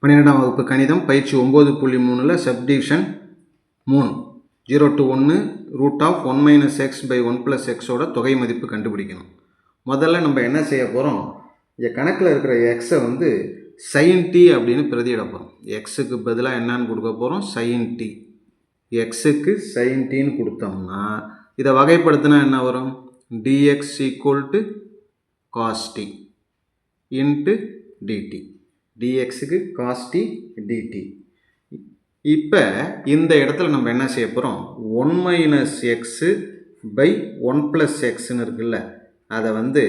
12ஆம் வகுப்பு கணிதம் பயிற்சி 9.3 subdivision 3 0 to 1 root of 1 - x by 1 + xோட தொகை மதிப்பு கண்டுபிடிக்கணும். முதல்ல நம்ம என்ன செய்ய போகிறோம், இங்கே கணக்கில் இருக்கிற எக்ஸை வந்து sin t அப்படின்னு பிரதியிட போகிறோம். எக்ஸுக்கு பதிலாக என்னன்னு கொடுக்க போகிறோம், sin t. எக்ஸுக்கு sin tன்னு கொடுத்தோம்னா இதை வகைப்படுத்தினா என்ன வரும், dx = cos t into dt. dxக்கு cos t dt. இப்போ இந்த இடத்துல நம்ம என்ன செய்ய போகிறோம், 1 - x by 1 + xன்னு இருக்குல்ல, அதை வந்து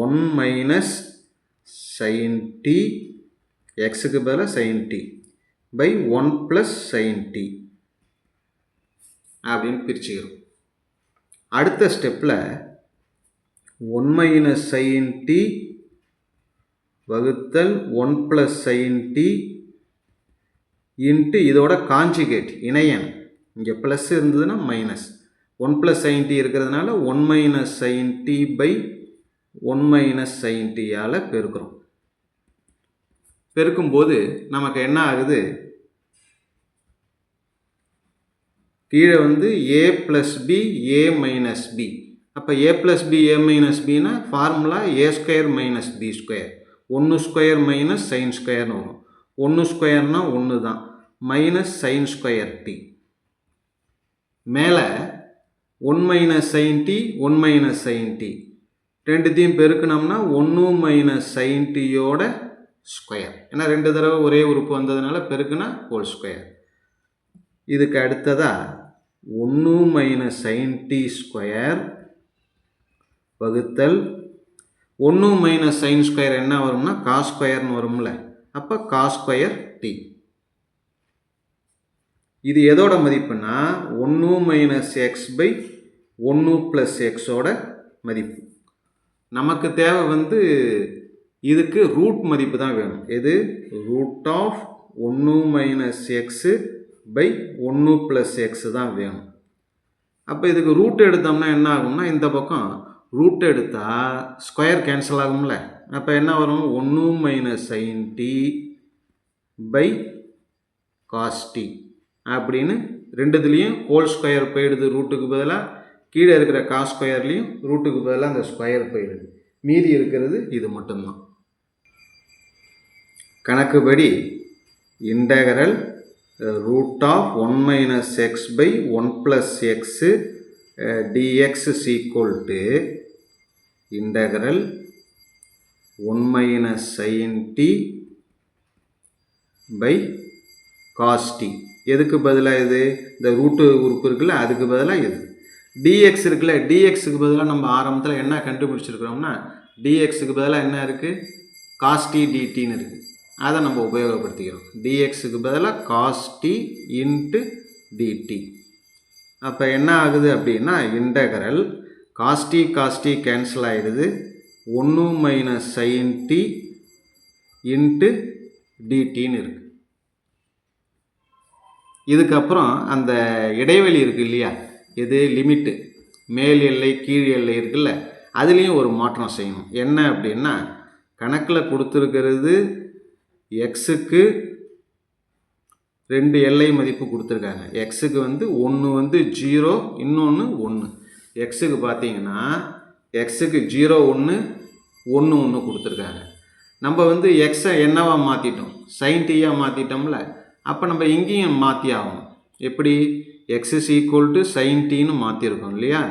1 - sin t, xக்கு பதிலாக sin t by 1 + sin t அப்படின்னு பிரிச்சுக்கிறோம். அடுத்த ஸ்டெப்பில் 1 - sin t வகுத்தல் 1 + sin t இன்ட்டு இதோட காஞ்சிகேட் இணையன், இங்கே ப்ளஸ் இருந்ததுன்னா மைனஸ், 1 + sin t இருக்கிறதுனால 1 - sin t by 1 - sin t all பெருக்கிறோம். பெருக்கும்போது நமக்கு என்ன ஆகுது, கீழே வந்து a + b a - b. அப்போ a + b a - bனா ஃபார்முலா a² - b², 1² - sin² வரும். 1² 1 தான், மைனஸ் sin² t. மேலே 1 - sin t 1 - sin t ரெண்டுத்தையும் பெருக்கணும்னா 1 - sin tயோட ஸ்கொயர். ஏன்னா ரெண்டு தடவை ஒரே உறுப்பு வந்ததுனால பெருக்குனா ஹோல் ஸ்கொயர். இதுக்கு அடுத்ததாக 1 - sin t² வகுத்தல் 1 - sin² என்ன வரும்னா cos² வரும்ல, அப்போ cos² t. இது எதோட மதிப்புனா 1 - x by 1 + xோட மதிப்பு. நமக்கு தேவை வந்து இதுக்கு ரூட் மதிப்பு தான் வேணும். எது, root of 1 - x by 1 + x தான் வேணும். அப்போ இதுக்கு ரூட் எடுத்தோம்னா என்ன ஆகும்னா, இந்த பக்கம் ரூட் எடுத்தால் ஸ்கொயர் கேன்சல் ஆகும்ல, அப்போ என்ன வரும், 1 - sin t by cos t அப்படின்னு ரெண்டுத்துலேயும் ஹோல் ஸ்கொயர் போயிடுது ரூட்டுக்கு பதிலாக, கீழே இருக்கிற cos²லையும் ரூட்டுக்கு பதிலாக அந்த ஸ்கொயர் போயிடுது. மீதி இருக்கிறது இது மட்டும்தான். கணக்குப்படி integral root of 1 - x by 1 + x dx = integral 1 - sin t by cos t. எதுக்கு பதிலாக இது, இந்த ரூட்டு உறுப்பு இருக்குல்ல அதுக்கு பதிலாக இது. dx இருக்குல்ல, dxக்கு பதிலாக நம்ம ஆரம்பத்தில் என்ன கண்டுபிடிச்சிருக்கிறோம்னா, dxக்கு பதிலாக என்ன இருக்குது, cos t dtன்னு இருக்குது. அதை நம்ம உபயோகப்படுத்திக்கிறோம். dxக்கு பதிலாக cos t இன்ட்டு dt. அப்போ என்ன ஆகுது அப்படின்னா, இன்டகரல் cos t கேன்சல் ஆகிடுது, 1 - sin t இன்ட்டு dtன்னு இருக்குது. இதுக்கப்புறம் அந்த இடைவெளி இருக்குது இல்லையா, இது லிமிட்டு, மேல் எல்லை கீழ் எல்லை இருக்குல்ல, அதுலேயும் ஒரு மாற்றம் செய்யணும். என்ன அப்படின்னா, கணக்கில் கொடுத்துருக்கிறது எக்ஸுக்கு 2 எல்லை மதிப்பு கொடுத்துருக்காங்க. எக்ஸுக்கு வந்து ஒன்று வந்து 0, இன்னொன்று 1. எக்ஸுக்கு பார்த்தீங்கன்னா எக்ஸுக்கு 0 1 1 1 கொடுத்துருக்காங்க. நம்ம வந்து எக்ஸை என்னவா மாற்றிட்டோம், sin t-யாக மாற்றிட்டோம்ல, அப்போ நம்ம இங்கேயும் மாற்றி ஆகணும். எப்படி, x = sin tன்னு மாற்றிருக்கோம் இல்லையா.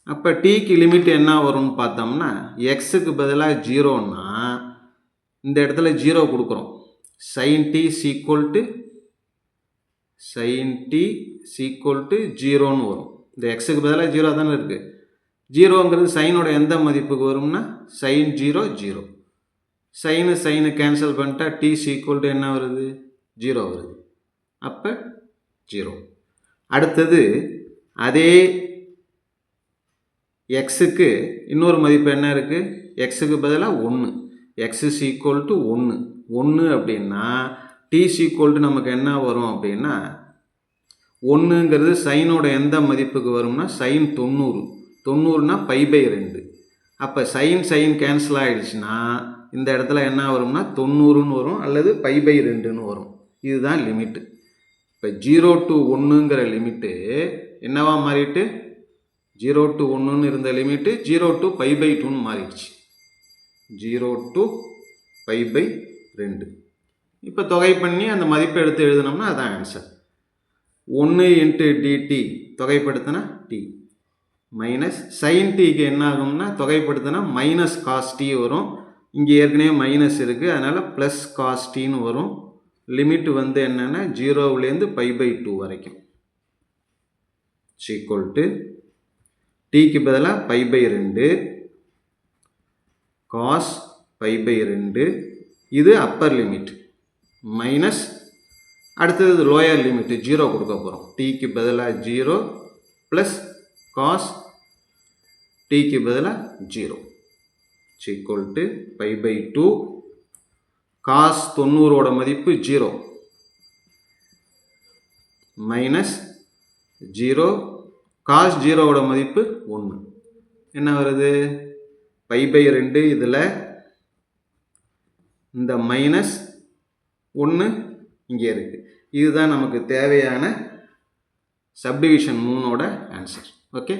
அப்போ டீக்கு லிமிட் என்ன வரும்னு பார்த்தோம்னா, எக்ஸுக்கு பதிலாக 0ன்னா இந்த இடத்துல 0 கொடுக்குறோம். sin t = 0ன்னு வரும். இந்த எக்ஸுக்கு பதிலாக 0 தானே இருக்குது. 0ங்கிறது சைனோட எந்த மதிப்புக்கு வரும்னா sin 0 0. சைனு கேன்சல் பண்ணிட்டா t = என்ன வருது, 0 வருது. அப்போ 0. அடுத்தது அதே எக்ஸுக்கு இன்னொரு மதிப்பு என்ன இருக்குது, எக்ஸுக்கு பதிலாக 1. x = 1 1 அப்படின்னா t = நமக்கு என்ன வரும் அப்படின்னா, 1ங்கிறது சைனோட எந்த மதிப்புக்கு வரும்னா sin 90. 90னா π/2. அப்போ sin கேன்சல் ஆகிடுச்சுன்னா இந்த இடத்துல என்ன வரும்னா 90ன்னு வரும் அல்லது π/2ன்னு வரும். இதுதான் லிமிட்டு. இப்போ 0 to 1ங்கிற லிமிட்டு என்னவா மாறிட்டு 0 to 1ன்னு இருந்த லிமிட்டு 0 to π/2ன்னு மாறிடுச்சு. 0 to π/2. இப்போ தொகை பண்ணி அந்த மதிப்பை எடுத்து எழுதினோம்னா அதான் answer. 1 × dt தொகைப்படுத்தினா t minus sin tக்கு என்ன ஆகும்னா தொகைப்படுத்தினா மைனஸ் காஸ் t வரும். இங்கே ஏற்கனவே மைனஸ் இருக்குது, அதனால் ப்ளஸ் காஸ் tன்னு வரும். லிமிட் வந்து என்னென்னா 0லேருந்து π/2 வரைக்கும் ஈக்குவல் டு டீக்கு பதிலாக π/2 காஸ் π/2. இது அப்பர் லிமிட் மைனஸ் அடுத்தது லோயர் லிமிட் 0 கொடுக்க போகிறோம். டீக்கு பதிலாக 0 ப்ளஸ் காஸ் டீக்கு பதிலாக 0 ஈக்குவல் டு π/2. காஸ் 90ஓட மதிப்பு 0 மைனஸ் 0 காஸ் 0ஓட மதிப்பு 1. என்ன வருது π/2. இதில் இந்த மைனஸ் 1 இங்கே இருக்குது. இதுதான் நமக்கு தேவையான சப்டிவிஷன் 3ஓட ஆன்சர். ஓகே.